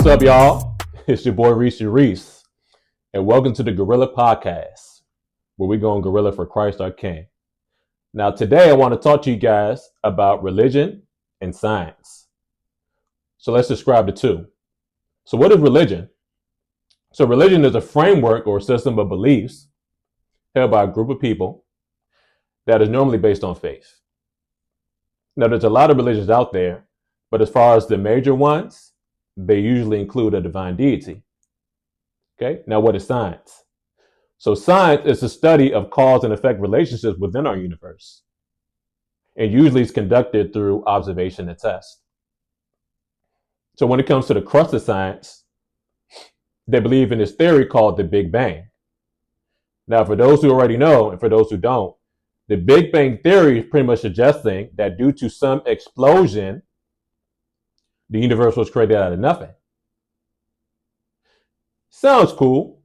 What's up, y'all? It's your boy Reese, and welcome to the Gorilla Podcast, where we go on gorilla for Christ our King. Now, today I want to talk to you guys about religion and science. So let's describe the two. So what is religion? So religion is a framework or system of beliefs held by a group of people that is normally based on faith. Now, there's a lot of religions out there, but as far as the major ones, they usually include a divine deity. Okay, now what is science? So science is the study of cause and effect relationships within our universe. And usually it's conducted through observation and test. So when it comes to the crux of science, they believe in this theory called the Big Bang. Now, for those who already know, and for those who don't, the Big Bang theory is pretty much suggesting that due to some explosion, the universe was created out of nothing. Sounds cool,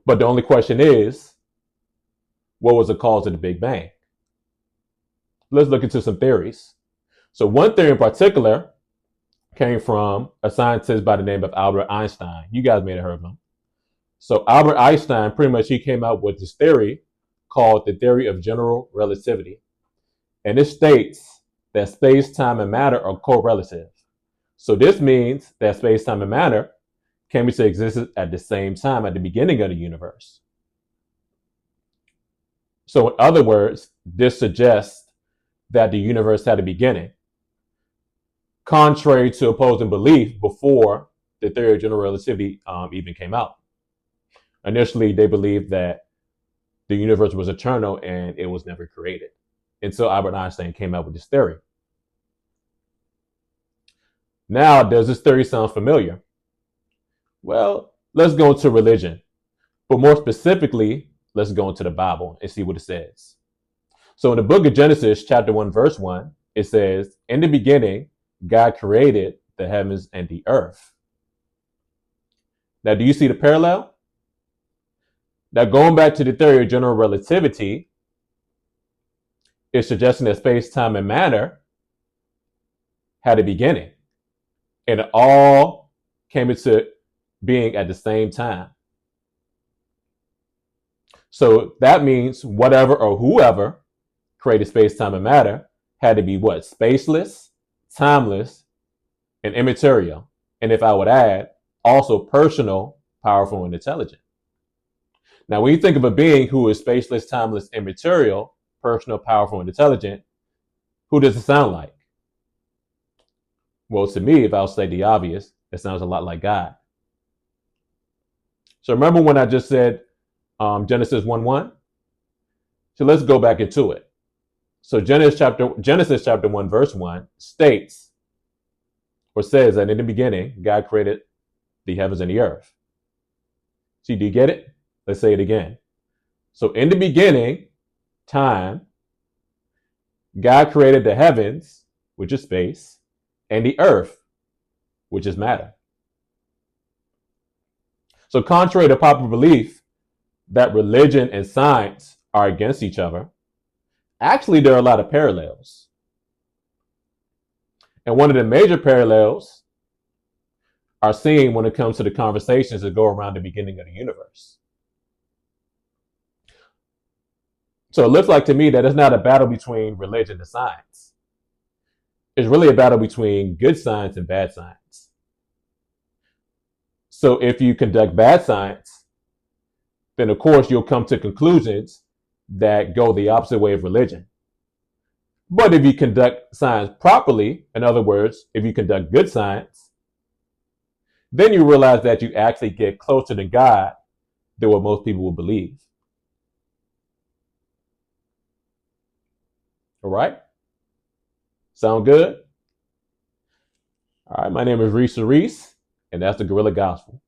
but the only question is, what was the cause of the Big Bang? Let's look into some theories. So one theory in particular came from a scientist by the name of Albert Einstein. You guys may have heard of him. So Albert Einstein, pretty much he came up with this theory called the theory of general relativity. And it states that space, time, and matter are correlative. So this means that space, time, and matter came into existence at the same time at the beginning of the universe. So in other words, this suggests that the universe had a beginning, contrary to opposing belief before the theory of general relativity even came out. Initially, they believed that the universe was eternal and it was never created until Albert Einstein came out with this theory. Now, does this theory sound familiar? Well, let's go into religion, but more specifically, let's go into the Bible and see what it says. So in the book of Genesis, chapter 1, verse 1, it says, "In the beginning, God created the heavens and the earth." Now, do you see the parallel? Now, going back to the theory of general relativity, it's suggesting that space, time, and matter had a beginning, and it all came into being at the same time. So that means whatever or whoever created space, time, and matter had to be what? Spaceless, timeless, and immaterial. And if I would add, also personal, powerful, and intelligent. Now, when you think of a being who is spaceless, timeless, immaterial, personal, powerful, and intelligent, who does it sound like? Well, to me, if I'll say the obvious, it sounds a lot like God. So remember when I just said Genesis 1:1? So let's go back into it. So Genesis chapter 1, verse 1 states or says that in the beginning, God created the heavens and the earth. See, do you get it? Let's say it again. So in the beginning, time, God created the heavens, which is space, and the earth, which is matter. So contrary to popular belief that religion and science are against each other, actually there are a lot of parallels. And one of the major parallels are seen when it comes to the conversations that go around the beginning of the universe. So it looks like to me that it's not a battle between religion and science. It's really a battle between good science and bad science. So if you conduct bad science, then of course you'll come to conclusions that go the opposite way of religion. But if you conduct science properly, in other words, if you conduct good science, then you realize that you actually get closer to God than what most people will believe. All right? Sound good? All right, my name is Reese, and that's the Gorilla Gospel.